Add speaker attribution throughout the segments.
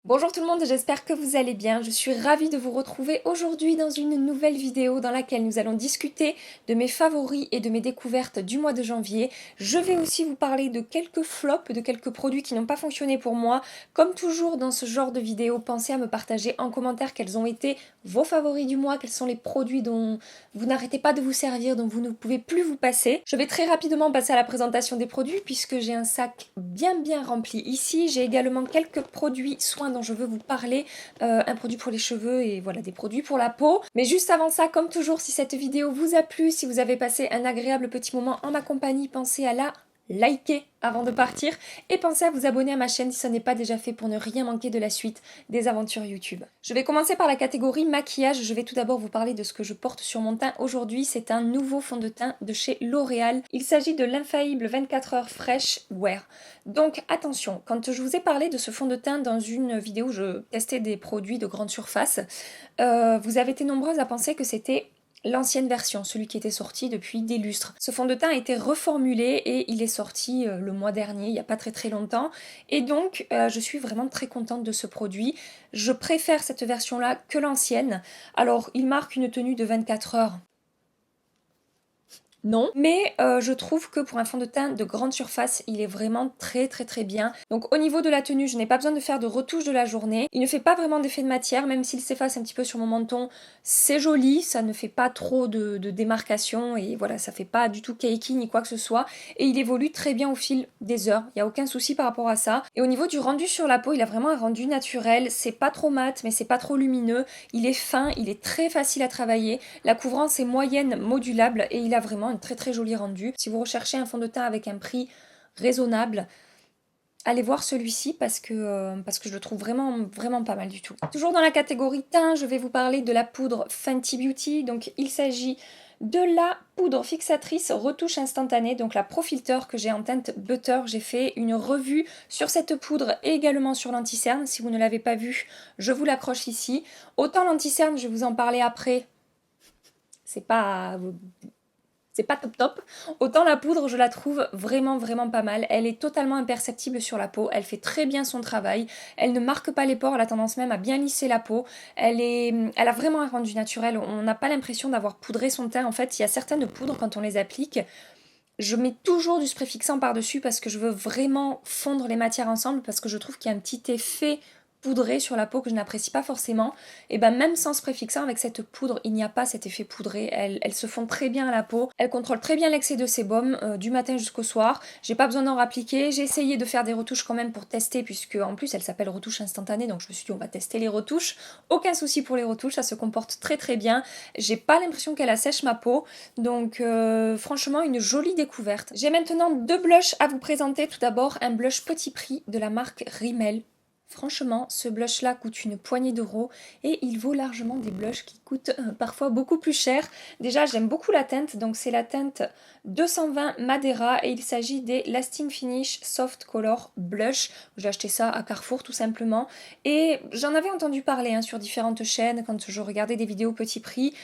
Speaker 1: Bonjour tout le monde, j'espère que vous allez bien. Je suis ravie de vous retrouver aujourd'hui dans une nouvelle vidéo dans laquelle nous allons discuter de mes favoris et de mes découvertes du mois de janvier. Je vais aussi vous parler de quelques flops, de quelques produits qui n'ont pas fonctionné pour moi. Comme toujours dans ce genre de vidéo, pensez à me partager en commentaire quels ont été vos favoris du mois, quels sont les produits dont vous n'arrêtez pas de vous servir, dont vous ne pouvez plus vous passer. Je vais très rapidement passer à la présentation des produits puisque j'ai un sac bien rempli ici. J'ai également quelques produits soins dont je veux vous parler, un produit pour les cheveux et voilà des produits pour la peau. Mais juste avant ça, comme toujours, si cette vidéo vous a plu, si vous avez passé un agréable petit moment en ma compagnie, pensez à la liker avant de partir et pensez à vous abonner à ma chaîne si ce n'est pas déjà fait pour ne rien manquer de la suite des aventures YouTube. Je vais commencer par la catégorie maquillage. Je vais tout d'abord vous parler de ce que je porte sur mon teint aujourd'hui. C'est un nouveau fond de teint de chez L'Oréal. Il s'agit de l'infaillible 24 heures Fresh Wear. Donc attention, quand je vous ai parlé de ce fond de teint dans une vidéo où je testais des produits de grande surface, vous avez été nombreuses à penser que c'était l'ancienne version, celui qui était sorti depuis des lustres. Ce fond de teint a été reformulé et il est sorti le mois dernier, il n'y a pas très longtemps. Et donc, je suis vraiment très contente de ce produit. Je préfère cette version-là que l'ancienne. Alors, il marque une tenue de 24 heures. Non, mais je trouve que pour un fond de teint de grande surface, il est vraiment très bien. Donc au niveau de la tenue, je n'ai pas besoin de faire de retouche de la journée. Il ne fait pas vraiment d'effet de matière, même s'il s'efface un petit peu sur mon menton. C'est joli, ça ne fait pas trop de démarcation et voilà, ça fait pas du tout cakey ni quoi que ce soit. Et il évolue très bien au fil des heures, il n'y a aucun souci par rapport à ça. Et au niveau du rendu sur la peau, il a vraiment un rendu naturel. C'est pas trop mat, mais c'est pas trop lumineux. Il est fin, il est très facile à travailler. La couvrance est moyenne, modulable et il a vraiment un très joli rendu. Si vous recherchez un fond de teint avec un prix raisonnable, allez voir celui-ci parce que je le trouve vraiment pas mal du tout. Toujours dans la catégorie teint, je vais vous parler de la poudre Fenty Beauty. Donc il s'agit de la poudre fixatrice retouche instantanée, donc la Pro Filter que j'ai en teinte Butter. J'ai fait une revue sur cette poudre et également sur l'anti-cerne. Si vous ne l'avez pas vue, je vous l'accroche ici. Autant l'anti-cerne, je vais vous en parler après. C'est pas top. Autant la poudre, je la trouve vraiment pas mal. Elle est totalement imperceptible sur la peau. Elle fait très bien son travail. Elle ne marque pas les pores. Elle a tendance même à bien lisser la peau. Elle a vraiment un rendu naturel. On n'a pas l'impression d'avoir poudré son teint. En fait, il y a certaines poudres, quand on les applique, je mets toujours du spray fixant par-dessus parce que je veux vraiment fondre les matières ensemble, parce que je trouve qu'il y a un petit effet poudré sur la peau que je n'apprécie pas forcément. Et ben même sans spray fixant, avec cette poudre, il n'y a pas cet effet poudré. Elle se fond très bien à la peau. Elle contrôle très bien l'excès de sébum du matin jusqu'au soir. J'ai pas besoin d'en rappliquer. J'ai essayé de faire des retouches quand même pour tester, puisque en plus elle s'appelle retouche instantanée, donc je me suis dit on va tester les retouches. Aucun souci pour les retouches, ça se comporte très bien. J'ai pas l'impression qu'elle assèche ma peau, donc franchement une jolie découverte. J'ai maintenant deux blushs à vous présenter. Tout d'abord un blush petit prix de la marque Rimmel. Franchement, ce blush-là coûte une poignée d'euros et il vaut largement des blushs qui coûtent parfois beaucoup plus cher. Déjà, j'aime beaucoup la teinte, donc c'est la teinte 220 Madeira et il s'agit des Lasting Finish Soft Color Blush. J'ai acheté ça à Carrefour tout simplement et j'en avais entendu parler sur différentes chaînes quand je regardais des vidéos petit prix.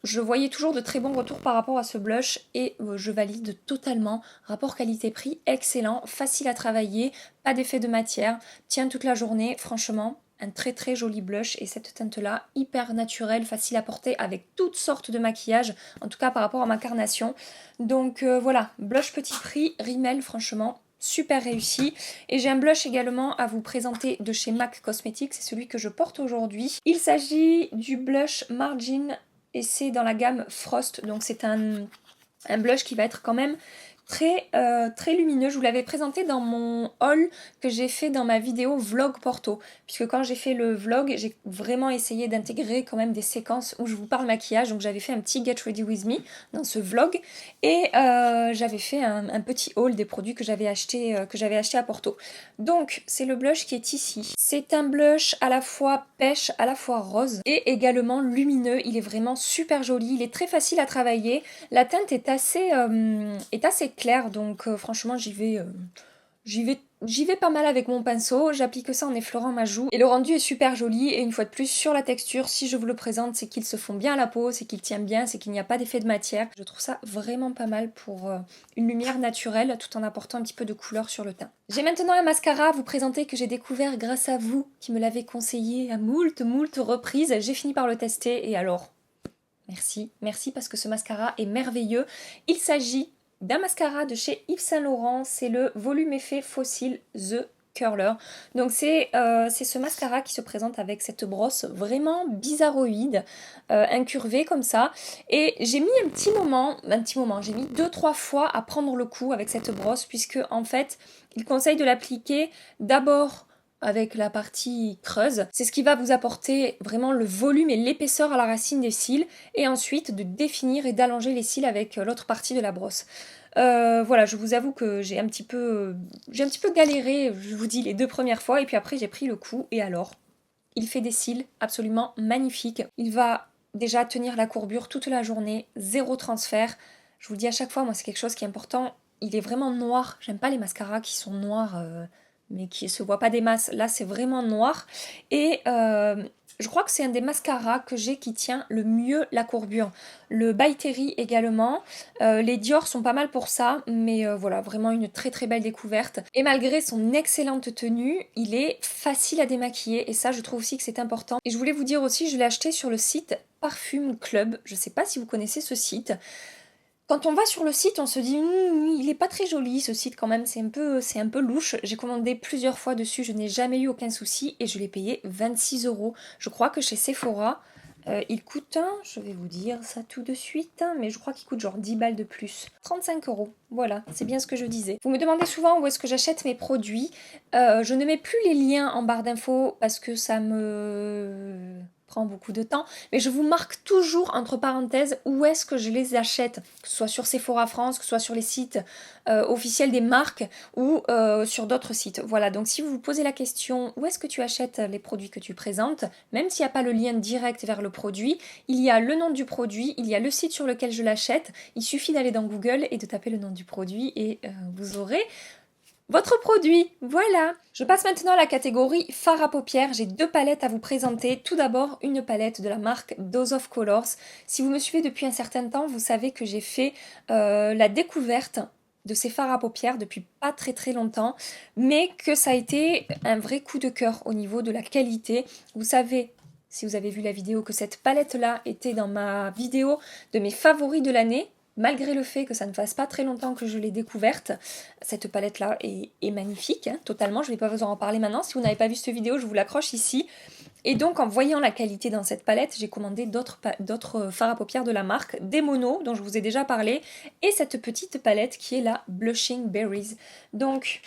Speaker 1: Je voyais toujours de très bons retours par rapport à ce blush et je valide totalement. Rapport qualité-prix excellent, facile à travailler, pas d'effet de matière, tient toute la journée, franchement un très joli blush et cette teinte là hyper naturelle, facile à porter avec toutes sortes de maquillage, en tout cas par rapport à ma carnation. Donc voilà, blush petit prix, Rimmel, franchement super réussi. Et j'ai un blush également à vous présenter de chez MAC Cosmetics, c'est celui que je porte aujourd'hui. Il s'agit du blush Margin et c'est dans la gamme Frost, donc c'est un blush qui va être quand même très lumineux. Je vous l'avais présenté dans mon haul que j'ai fait dans ma vidéo vlog Porto, puisque quand j'ai fait le vlog, j'ai vraiment essayé d'intégrer quand même des séquences où je vous parle maquillage, donc j'avais fait un petit Get Ready With Me dans ce vlog, et j'avais fait un petit haul des produits que j'avais acheté à Porto. Donc c'est le blush qui est ici. C'est un blush à la fois pêche, à la fois rose, et également lumineux. Il est vraiment super joli, il est très facile à travailler. La teinte est assez clair, donc franchement j'y vais J'y vais pas mal avec mon pinceau, j'applique ça en effleurant ma joue et le rendu est super joli et une fois de plus sur la texture, si je vous le présente, c'est qu'il se fond bien à la peau, c'est qu'il tient bien, c'est qu'il n'y a pas d'effet de matière. Je trouve ça vraiment pas mal pour une lumière naturelle tout en apportant un petit peu de couleur sur le teint. J'ai maintenant un mascara à vous présenter que j'ai découvert grâce à vous qui me l'avez conseillé à moult reprises. J'ai fini par le tester et alors, merci parce que ce mascara est merveilleux. Il s'agit d'un mascara de chez Yves Saint Laurent, c'est le Volume Effet Fossil The Curler. Donc c'est ce mascara qui se présente avec cette brosse vraiment bizarroïde, incurvée comme ça. Et j'ai mis un petit moment, j'ai mis 2-3 fois à prendre le coup avec cette brosse puisque en fait, il conseille de l'appliquer d'abord avec la partie creuse. C'est ce qui va vous apporter vraiment le volume et l'épaisseur à la racine des cils et ensuite de définir et d'allonger les cils avec l'autre partie de la brosse. Voilà, je vous avoue que j'ai un petit peu galéré, je vous dis, les 2 premières fois et puis après j'ai pris le coup et alors, il fait des cils absolument magnifiques. Il va déjà tenir la courbure toute la journée, zéro transfert. Je vous le dis à chaque fois, moi c'est quelque chose qui est important. Il est vraiment noir, j'aime pas les mascaras qui sont noirs mais qui se voient pas des masses. Là c'est vraiment noir et je crois que c'est un des mascaras que j'ai qui tient le mieux la courbure. Le By Terry également. Les Dior sont pas mal pour ça, mais voilà, vraiment une très très belle découverte. Et malgré son excellente tenue, il est facile à démaquiller et ça je trouve aussi que c'est important. Et je voulais vous dire aussi, je l'ai acheté sur le site Parfum Club. Je sais pas si vous connaissez ce site. Quand on va sur le site, on se dit il est pas très joli ce site quand même, c'est un peu louche. J'ai commandé plusieurs fois dessus, je n'ai jamais eu aucun souci et je l'ai payé 26 €. Je crois que chez Sephora, il coûte, je vais vous dire ça tout de suite, mais je crois qu'il coûte genre 10 balles de plus. 35 €, voilà, c'est bien ce que je disais. Vous me demandez souvent où est-ce que j'achète mes produits. Je ne mets plus les liens en barre d'infos parce que ça me prend beaucoup de temps, mais je vous marque toujours entre parenthèses où est-ce que je les achète, que ce soit sur Sephora France, que ce soit sur les sites officiels des marques ou sur d'autres sites. Voilà, donc si vous vous posez la question où est-ce que tu achètes les produits que tu présentes, même s'il n'y a pas le lien direct vers le produit, il y a le nom du produit, il y a le site sur lequel je l'achète, il suffit d'aller dans Google et de taper le nom du produit et vous aurez votre produit, voilà. Je passe maintenant à la catégorie fard à paupières. J'ai 2 palettes à vous présenter. Tout d'abord, une palette de la marque Dose of Colors. Si vous me suivez depuis un certain temps, vous savez que j'ai fait la découverte de ces fards à paupières depuis pas très très longtemps, mais que ça a été un vrai coup de cœur au niveau de la qualité. Vous savez, si vous avez vu la vidéo, que cette palette-là était dans ma vidéo de mes favoris de l'année. Malgré le fait que ça ne fasse pas très longtemps que je l'ai découverte, cette palette-là est magnifique, hein, totalement. Je ne vais pas vous en parler maintenant. Si vous n'avez pas vu cette vidéo, je vous l'accroche ici. Et donc, en voyant la qualité dans cette palette, j'ai commandé d'autres fards à paupières de la marque, des monos, dont je vous ai déjà parlé, et cette petite palette qui est la Blushing Berries. Donc,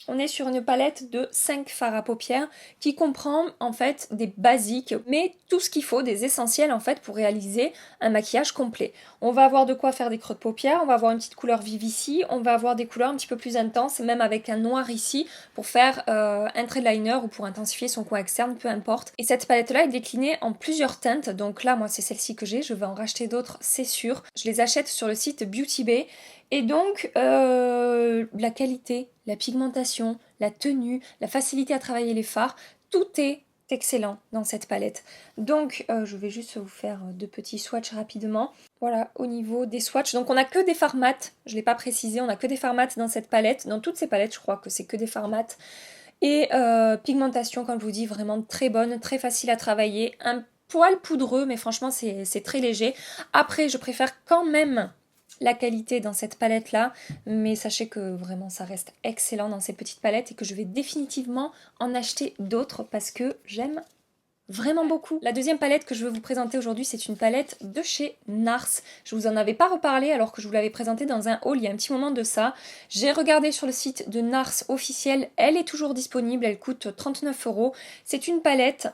Speaker 1: on est sur une palette de 5 fards à paupières qui comprend en fait des basiques, mais tout ce qu'il faut, des essentiels en fait pour réaliser un maquillage complet. On va avoir de quoi faire des creux de paupières, on va avoir une petite couleur vive ici, on va avoir des couleurs un petit peu plus intenses, même avec un noir ici pour faire un trait de liner ou pour intensifier son coin externe, peu importe. Et cette palette-là est déclinée en plusieurs teintes, donc là moi c'est celle-ci que j'ai, je vais en racheter d'autres, c'est sûr. Je les achète sur le site Beauty Bay. Et donc, la qualité, la pigmentation, la tenue, la facilité à travailler les fards, tout est excellent dans cette palette. Donc, je vais juste vous faire 2 petits swatchs rapidement. Voilà, au niveau des swatchs. Donc, on n'a que des fards mat, je ne l'ai pas précisé, on n'a que des fards mat dans cette palette. Dans toutes ces palettes, je crois que c'est que des fards mat. Et pigmentation, comme je vous dis, vraiment très bonne, très facile à travailler. Un poil poudreux, mais franchement, c'est très léger. Après, je préfère quand même la qualité dans cette palette là, mais sachez que vraiment ça reste excellent dans ces petites palettes et que je vais définitivement en acheter d'autres parce que j'aime vraiment beaucoup. La deuxième palette que je veux vous présenter aujourd'hui, c'est une palette de chez Nars. Je vous en avais pas reparlé alors que je vous l'avais présentée dans un haul il y a un petit moment de ça. J'ai regardé sur le site de Nars officiel, elle est toujours disponible, elle coûte 39 €. C'est une palette,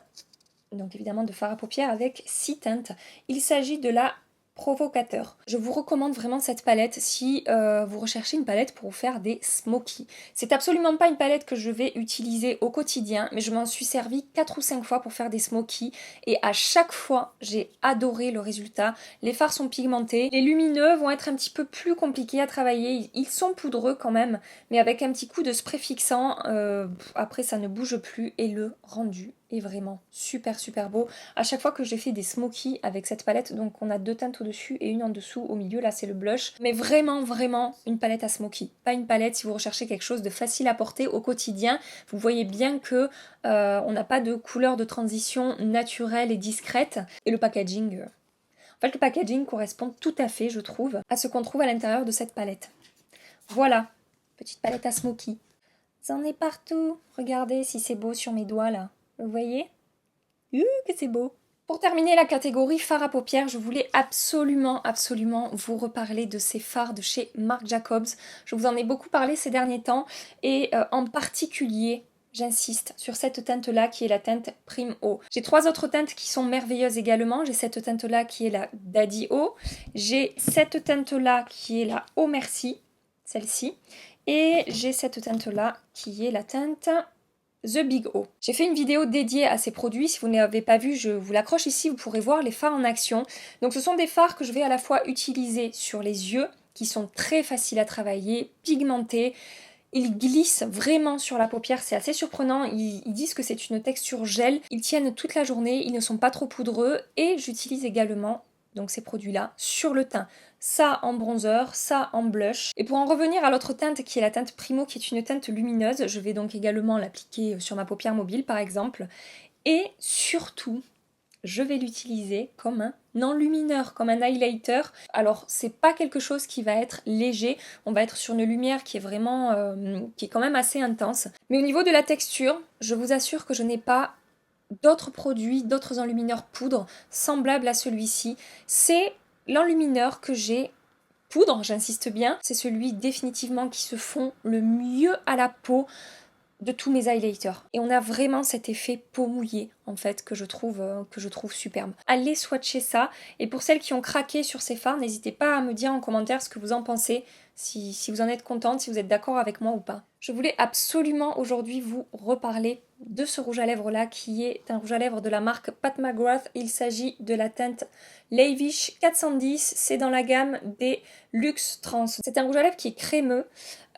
Speaker 1: donc évidemment de fard à paupières avec 6 teintes. Il s'agit de la provocateur. Je vous recommande vraiment cette palette si vous recherchez une palette pour vous faire des smokies. C'est absolument pas une palette que je vais utiliser au quotidien, mais je m'en suis servi 4 ou 5 fois pour faire des smokies et à chaque fois j'ai adoré le résultat. Les fards sont pigmentés, les lumineux vont être un petit peu plus compliqués à travailler, ils sont poudreux quand même, mais avec un petit coup de spray fixant, après ça ne bouge plus et le rendu est vraiment super super beau. À chaque fois que j'ai fait des smokies avec cette palette, donc on a 2 teintes au-dessus et une en dessous, au milieu là c'est le blush, mais vraiment vraiment une palette à smoky, pas une palette si vous recherchez quelque chose de facile à porter au quotidien. Vous voyez bien que on n'a pas de couleur de transition naturelle et discrète, et le packaging en fait le packaging correspond tout à fait, je trouve, à ce qu'on trouve à l'intérieur de cette palette. Voilà, petite palette à smoky. C'en est partout, regardez si c'est beau sur mes doigts là. Vous voyez? Que c'est beau! Pour terminer la catégorie fard à paupières, je voulais absolument vous reparler de ces fards de chez Marc Jacobs. Je vous en ai beaucoup parlé ces derniers temps et en particulier, j'insiste sur cette teinte-là qui est la teinte Prime Eau. J'ai 3 autres teintes qui sont merveilleuses également. J'ai cette teinte-là qui est la Daddy Eau. J'ai cette teinte-là qui est la Eau Merci, celle-ci. Et j'ai cette teinte-là qui est la teinte The Big O. J'ai fait une vidéo dédiée à ces produits, si vous ne l'avez pas vu, je vous l'accroche ici, vous pourrez voir les fards en action. Donc ce sont des fards que je vais à la fois utiliser sur les yeux, qui sont très faciles à travailler, pigmentés. Ils glissent vraiment sur la paupière, c'est assez surprenant, ils disent que c'est une texture gel, ils tiennent toute la journée, ils ne sont pas trop poudreux et j'utilise également donc ces produits-là sur le teint. Ça en bronzer, ça en blush. Et pour en revenir à l'autre teinte qui est la teinte Primo, qui est une teinte lumineuse, je vais donc également l'appliquer sur ma paupière mobile par exemple. Et surtout, je vais l'utiliser comme un enlumineur, comme un highlighter. Alors c'est pas quelque chose qui va être léger, on va être sur une lumière qui est vraiment, qui est quand même assez intense. Mais au niveau de la texture, je vous assure que je n'ai pas d'autres produits, d'autres enlumineurs poudre semblables à celui-ci. C'est l'enlumineur que j'ai poudre, j'insiste bien, c'est celui définitivement qui se fond le mieux à la peau de tous mes highlighters. Et on a vraiment cet effet peau mouillée en fait que je trouve superbe. Allez swatcher ça, et pour celles qui ont craqué sur ces fards, n'hésitez pas à me dire en commentaire ce que vous en pensez, si vous en êtes contente, si vous êtes d'accord avec moi ou pas. Je voulais absolument aujourd'hui vous reparler de ce rouge à lèvres là qui est un rouge à lèvres de la marque Pat McGrath. Il s'agit de la teinte Lavish 410, c'est dans la gamme des Luxe Trans. C'est un rouge à lèvres qui est crémeux,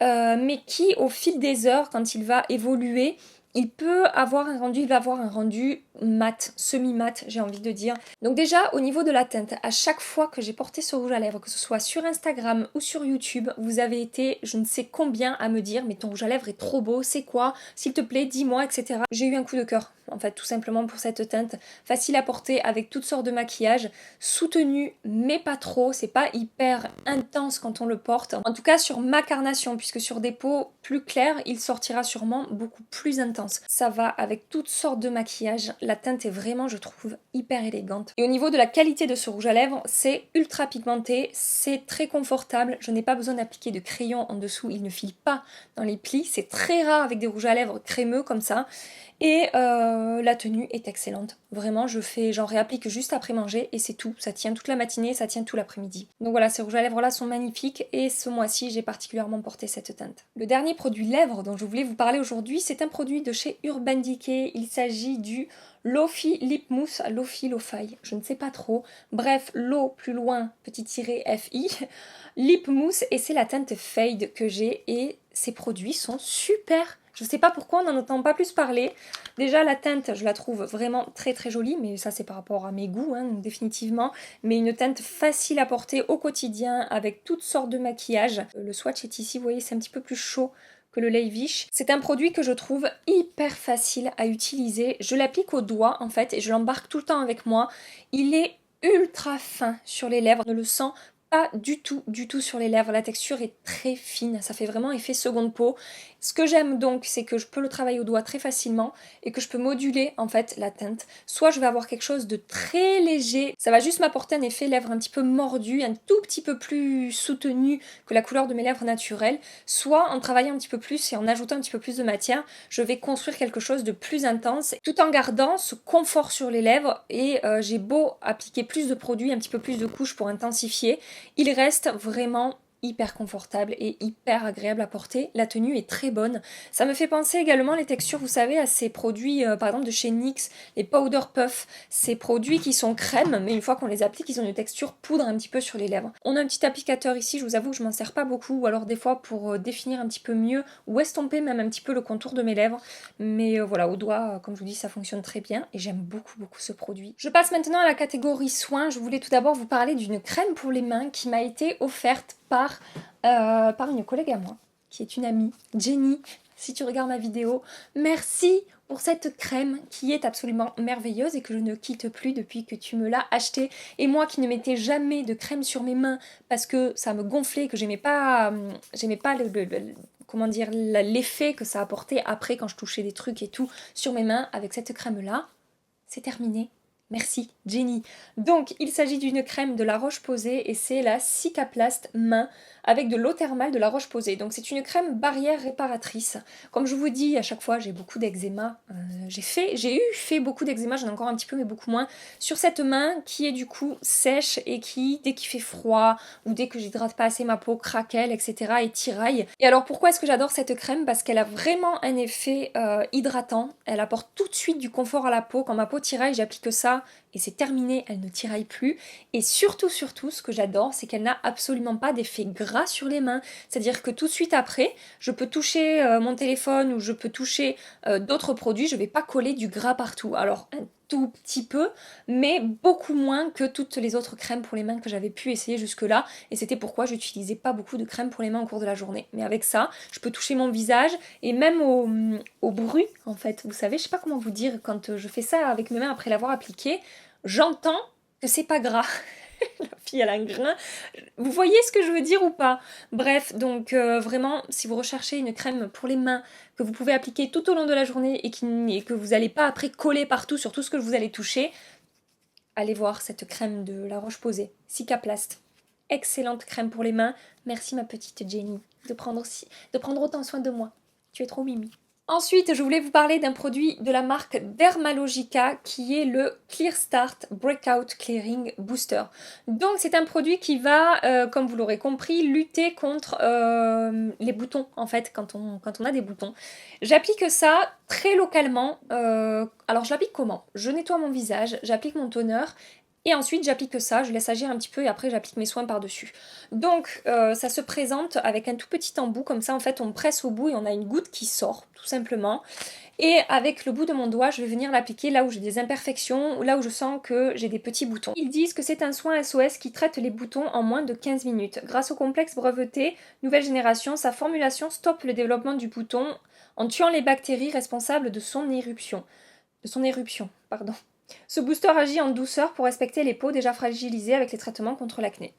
Speaker 1: mais qui au fil des heures, quand il va évoluer, il va avoir un rendu mat, semi-mat, j'ai envie de dire. Donc déjà, au niveau de la teinte, à chaque fois que j'ai porté ce rouge à lèvres, que ce soit sur Instagram ou sur YouTube, vous avez été je ne sais combien à me dire « mais ton rouge à lèvres est trop beau, c'est quoi? S'il te plaît, dis-moi, etc. » J'ai eu un coup de cœur, en fait, tout simplement pour cette teinte. Facile à porter avec toutes sortes de maquillages, soutenu, mais pas trop, c'est pas hyper intense quand on le porte. En tout cas, sur ma carnation, puisque sur des peaux plus claires, il sortira sûrement beaucoup plus intense. Ça va avec toutes sortes de maquillages. La teinte est vraiment, je trouve, hyper élégante. Et au niveau de la qualité de ce rouge à lèvres, c'est ultra pigmenté, c'est très confortable. Je n'ai pas besoin d'appliquer de crayon en dessous, il ne file pas dans les plis. C'est très rare avec des rouges à lèvres crémeux comme ça. Et la tenue est excellente. Vraiment, j'en réapplique juste après manger et c'est tout. Ça tient toute la matinée, ça tient tout l'après-midi. Donc voilà, ces rouges à lèvres là sont magnifiques et ce mois-ci, j'ai particulièrement porté cette teinte. Le dernier produit lèvres dont je voulais vous parler aujourd'hui, c'est un produit de chez Urban Decay. Il s'agit du Lofi Lip Mousse, Lofi, je ne sais pas trop. Bref, Lo plus loin, petit tiré FI, Lip Mousse, et c'est la teinte Fade que j'ai et ces produits sont super. Je sais pas pourquoi on n'en entend pas plus parler. Déjà la teinte, je la trouve vraiment très très jolie, mais ça c'est par rapport à mes goûts, hein, définitivement. Mais une teinte facile à porter au quotidien avec toutes sortes de maquillages. Le swatch est ici, vous voyez, c'est un petit peu plus chaud que le Lavish. C'est un produit que je trouve hyper facile à utiliser. Je l'applique au doigt en fait et je l'embarque tout le temps avec moi. Il est ultra fin sur les lèvres, on ne le sent pas du tout sur les lèvres. La texture est très fine, ça fait vraiment effet seconde peau. Ce que j'aime donc, c'est que je peux le travailler au doigt très facilement et que je peux moduler en fait la teinte. Soit je vais avoir quelque chose de très léger, ça va juste m'apporter un effet lèvres un petit peu mordu, un tout petit peu plus soutenu que la couleur de mes lèvres naturelles. Soit en travaillant un petit peu plus et en ajoutant un petit peu plus de matière, je vais construire quelque chose de plus intense tout en gardant ce confort sur les lèvres et j'ai beau appliquer plus de produits, un petit peu plus de couches pour intensifier, il reste vraiment hyper confortable et hyper agréable à porter. La tenue est très bonne. Ça me fait penser également les textures, vous savez, à ces produits, par exemple de chez NYX, les Powder Puff, ces produits qui sont crème, mais une fois qu'on les applique, ils ont une texture poudre un petit peu sur les lèvres. On a un petit applicateur ici, je vous avoue que je m'en sers pas beaucoup, ou alors des fois pour définir un petit peu mieux, ou estomper même un petit peu le contour de mes lèvres, mais voilà, au doigt, comme je vous dis, ça fonctionne très bien, et j'aime beaucoup ce produit. Je passe maintenant à la catégorie soins. Je voulais tout d'abord vous parler d'une crème pour les mains qui m'a été offerte par une collègue à moi, qui est une amie, Jenny, si tu regardes ma vidéo. Merci pour cette crème qui est absolument merveilleuse et que je ne quitte plus depuis que tu me l'as achetée. Et moi qui ne mettais jamais de crème sur mes mains parce que ça me gonflait, que j'aimais pas comment dire, l'effet que ça apportait après quand je touchais des trucs et tout sur mes mains, avec cette crème-là, c'est terminé. Merci Jenny. Donc il s'agit d'une crème de La Roche-Posay et c'est la Cicaplast main avec de l'eau thermale de La Roche-Posay. Donc c'est une crème barrière réparatrice. Comme je vous dis à chaque fois, j'ai beaucoup d'eczéma. J'ai fait beaucoup d'eczéma, j'en ai encore un petit peu mais beaucoup moins. Sur cette main qui est du coup sèche et qui, dès qu'il fait froid ou dès que j'hydrate pas assez ma peau, craquelle, etc. et tiraille. Et alors pourquoi est-ce que j'adore cette crème? Parce qu'elle a vraiment un effet hydratant. Elle apporte tout de suite du confort à la peau. Quand ma peau tiraille, j'applique ça et c'est terminé, elle ne tiraille plus. Et surtout, ce que j'adore, c'est qu'elle n'a absolument pas d'effet gras sur les mains. C'est-à-dire que tout de suite après, je peux toucher mon téléphone ou je peux toucher d'autres produits, je ne vais pas coller du gras partout. Alors, un tout petit peu, mais beaucoup moins que toutes les autres crèmes pour les mains que j'avais pu essayer jusque-là. Et c'était pourquoi j'utilisais pas beaucoup de crème pour les mains au cours de la journée. Mais avec ça, je peux toucher mon visage et même au bruit, en fait. Vous savez, je sais pas comment vous dire, quand je fais ça avec mes mains après l'avoir appliqué, j'entends que c'est pas gras. La fille, elle a un grain. Vous voyez ce que je veux dire ou pas? Bref, donc vraiment, si vous recherchez une crème pour les mains que vous pouvez appliquer tout au long de la journée et que vous n'allez pas après coller partout sur tout ce que vous allez toucher, allez voir cette crème de La Roche-Posay, Cicaplast. Excellente crème pour les mains. Merci ma petite Jenny de prendre autant soin de moi. Tu es trop mimi. Ensuite, je voulais vous parler d'un produit de la marque Dermalogica qui est le Clear Start Breakout Clearing Booster. Donc c'est un produit qui va, comme vous l'aurez compris, lutter contre les boutons en fait quand on a des boutons. J'applique ça très localement. Alors je l'applique comment? Je nettoie mon visage, j'applique mon toner. Et ensuite j'applique ça, je laisse agir un petit peu et après j'applique mes soins par-dessus. Donc ça se présente avec un tout petit embout, comme ça en fait on presse au bout et on a une goutte qui sort tout simplement. Et avec le bout de mon doigt, je vais venir l'appliquer là où j'ai des imperfections, ou là où je sens que j'ai des petits boutons. Ils disent que c'est un soin SOS qui traite les boutons en moins de 15 minutes. Grâce au complexe breveté nouvelle génération, sa formulation stoppe le développement du bouton en tuant les bactéries responsables de son éruption. Pardon. Ce booster agit en douceur pour respecter les peaux déjà fragilisées avec les traitements contre l'acné.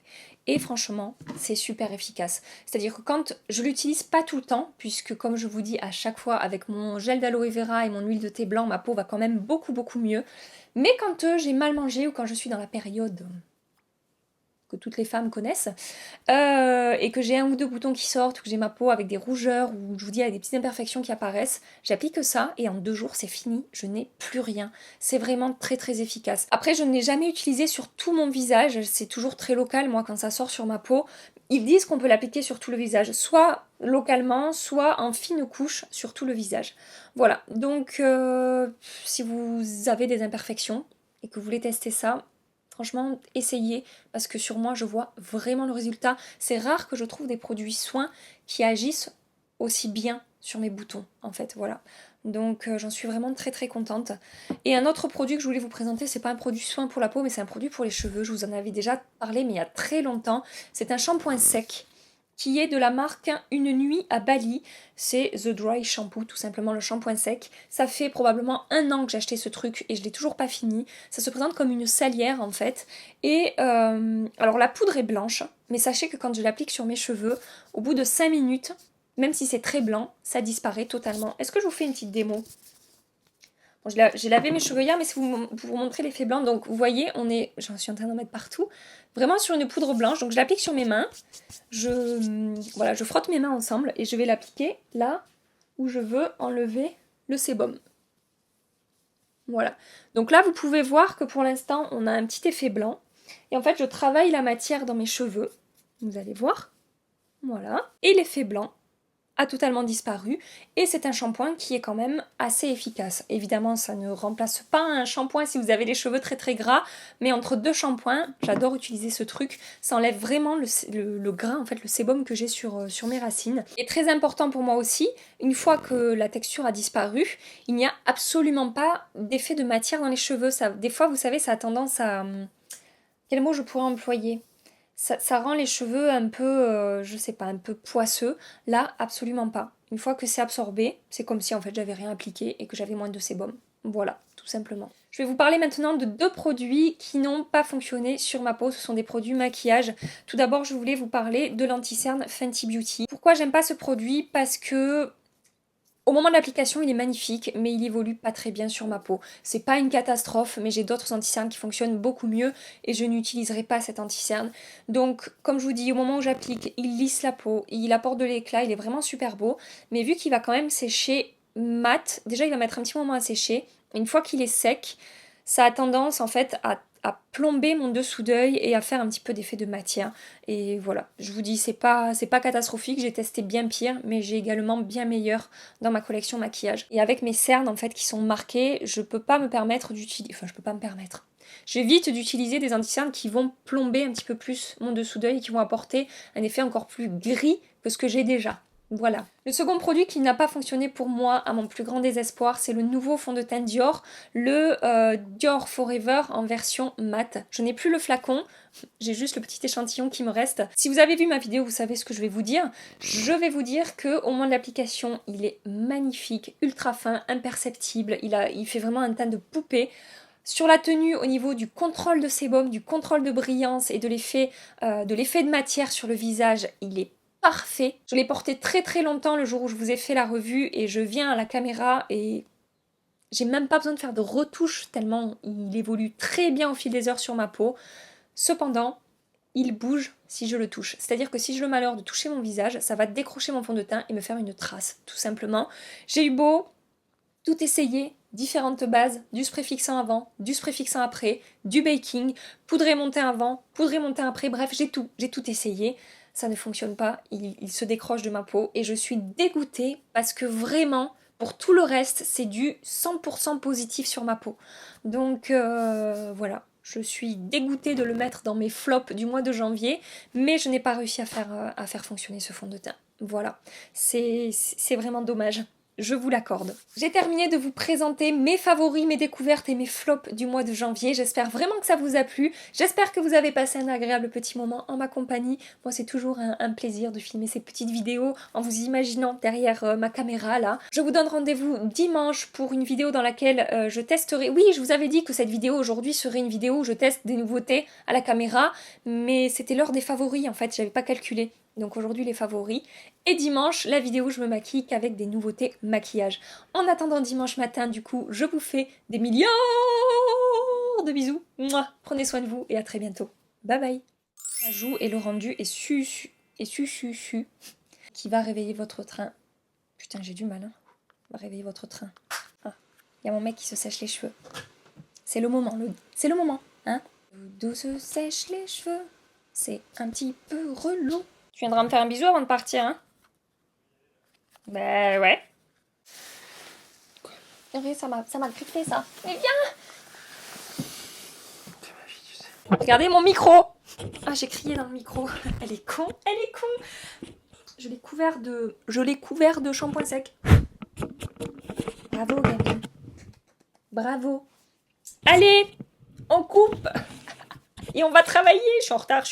Speaker 1: Et franchement, c'est super efficace. C'est-à-dire que quand je l'utilise pas tout le temps, puisque comme je vous dis à chaque fois avec mon gel d'aloe vera et mon huile de thé blanc, ma peau va quand même beaucoup mieux. Mais quand j'ai mal mangé ou quand je suis dans la période que toutes les femmes connaissent, et que j'ai un ou deux boutons qui sortent, ou que j'ai ma peau avec des rougeurs, ou je vous dis avec des petites imperfections qui apparaissent, j'applique ça et en 2 jours c'est fini, je n'ai plus rien. C'est vraiment très efficace. Après je ne l'ai jamais utilisé sur tout mon visage, c'est toujours très local moi quand ça sort sur ma peau. Ils disent qu'on peut l'appliquer sur tout le visage, soit localement, soit en fine couche sur tout le visage. Voilà, donc si vous avez des imperfections et que vous voulez tester ça, franchement, essayez, parce que sur moi, je vois vraiment le résultat. C'est rare que je trouve des produits soins qui agissent aussi bien sur mes boutons, en fait, voilà. Donc j'en suis vraiment très contente. Et un autre produit que je voulais vous présenter, c'est pas un produit soin pour la peau, mais c'est un produit pour les cheveux. Je vous en avais déjà parlé, mais il y a très longtemps. C'est un shampoing sec qui est de la marque Une nuit à Bali. C'est The Dry Shampoo, tout simplement le shampoing sec. Ça fait probablement 1 an que j'ai acheté ce truc et je l'ai toujours pas fini. Ça se présente comme une salière en fait. Et alors la poudre est blanche, mais sachez que quand je l'applique sur mes cheveux, au bout de 5 minutes, même si c'est très blanc, ça disparaît totalement. Est-ce que je vous fais une petite démo ? Bon, j'ai lavé mes cheveux hier, mais c'est pour vous montrer l'effet blanc. Donc vous voyez, j'en suis en train d'en mettre partout. Vraiment sur une poudre blanche. Donc je l'applique sur mes mains. Voilà, je frotte mes mains ensemble et je vais l'appliquer là où je veux enlever le sébum. Voilà. Donc là, vous pouvez voir que pour l'instant, on a un petit effet blanc. Et en fait, je travaille la matière dans mes cheveux. Vous allez voir. Voilà. Et l'effet blanc a totalement disparu et c'est un shampoing qui est quand même assez efficace. Évidemment, ça ne remplace pas un shampoing si vous avez les cheveux très très gras, mais entre 2 shampoings, j'adore utiliser ce truc. Ça enlève vraiment le gras, en fait, le sébum que j'ai sur mes racines. Et très important pour moi aussi, une fois que la texture a disparu, il n'y a absolument pas d'effet de matière dans les cheveux. Des fois, vous savez, ça a tendance à... Quel mot je pourrais employer ? Ça rend les cheveux un peu, je sais pas, un peu poisseux. Là, absolument pas. Une fois que c'est absorbé, c'est comme si en fait j'avais rien appliqué et que j'avais moins de sébum. Voilà, tout simplement. Je vais vous parler maintenant de 2 produits qui n'ont pas fonctionné sur ma peau. Ce sont des produits maquillage. Tout d'abord, je voulais vous parler de l'anti-cerne Fenty Beauty. Pourquoi j'aime pas ce produit ? Parce que au moment de l'application, il est magnifique, mais il évolue pas très bien sur ma peau. C'est pas une catastrophe, mais j'ai d'autres anti-cernes qui fonctionnent beaucoup mieux et je n'utiliserai pas cet anti-cerne. Donc, comme je vous dis, au moment où j'applique, il lisse la peau, il apporte de l'éclat, il est vraiment super beau. Mais vu qu'il va quand même sécher mat, déjà il va mettre un petit moment à sécher. Une fois qu'il est sec, ça a tendance en fait à plomber mon dessous d'œil et à faire un petit peu d'effet de matière. Et voilà, je vous dis, c'est pas catastrophique, j'ai testé bien pire, mais j'ai également bien meilleur dans ma collection maquillage. Et avec mes cernes en fait qui sont marquées, je peux pas me permettre d'utiliser... Enfin, je peux pas me permettre. J'évite d'utiliser des anti-cernes qui vont plomber un petit peu plus mon dessous d'œil et qui vont apporter un effet encore plus gris que ce que j'ai déjà. Voilà. Le second produit qui n'a pas fonctionné pour moi, à mon plus grand désespoir, c'est le nouveau fond de teint Dior, le Dior Forever en version mat. Je n'ai plus le flacon, j'ai juste le petit échantillon qui me reste. Si vous avez vu ma vidéo, vous savez ce que je vais vous dire. Je vais vous dire qu'au moment de l'application, il est magnifique, ultra fin, imperceptible, il fait vraiment un teint de poupée. Sur la tenue, au niveau du contrôle de sébum, du contrôle de brillance et de l'effet de matière sur le visage, il est parfait. Je l'ai porté très très longtemps le jour où je vous ai fait la revue et je viens à la caméra et j'ai même pas besoin de faire de retouches tellement il évolue très bien au fil des heures sur ma peau. Cependant, il bouge si je le touche. C'est-à-dire que si j'ai le malheur de toucher mon visage, ça va décrocher mon fond de teint et me faire une trace, tout simplement. J'ai eu beau tout essayer, différentes bases, du spray fixant avant, du spray fixant après, du baking, poudrer mon teint avant, poudrer mon teint après, bref, j'ai tout essayé. Ça ne fonctionne pas, il se décroche de ma peau et je suis dégoûtée parce que vraiment, pour tout le reste, c'est du 100% positif sur ma peau. Donc voilà, je suis dégoûtée de le mettre dans mes flops du mois de janvier, mais je n'ai pas réussi à faire fonctionner ce fond de teint. Voilà, c'est vraiment dommage. Je vous l'accorde. J'ai terminé de vous présenter mes favoris, mes découvertes et mes flops du mois de janvier. J'espère vraiment que ça vous a plu. J'espère que vous avez passé un agréable petit moment en ma compagnie. Moi, c'est toujours un plaisir de filmer ces petites vidéos en vous imaginant derrière ma caméra là. Je vous donne rendez-vous dimanche pour une vidéo dans laquelle je testerai... Oui, je vous avais dit que cette vidéo aujourd'hui serait une vidéo où je teste des nouveautés à la caméra, mais c'était l'heure des favoris en fait, j'avais pas calculé. Donc aujourd'hui les favoris. Et dimanche, la vidéo où je me maquille qu'avec des nouveautés maquillage. En attendant dimanche matin, du coup, je vous fais des milliards de bisous. Mouah. Prenez soin de vous et à très bientôt. Bye bye. La joue et le rendu est qui va réveiller votre train. Putain, j'ai du mal, hein. Va réveiller votre train. Ah, il y a mon mec qui se sèche les cheveux. C'est le moment, c'est le moment, hein. D'où se sèche les cheveux, c'est un petit peu relou. Tu viendras me faire un bisou avant de partir, hein? Bah ouais. Ça m'a grippé ça. Mais viens! C'est ma fille, tu sais. Regardez mon micro! Ah, j'ai crié dans le micro. Elle est con. Je l'ai couvert de shampoing sec. Bravo, Gabi. Bravo. Allez, on coupe. Et on va travailler. Je suis en retard.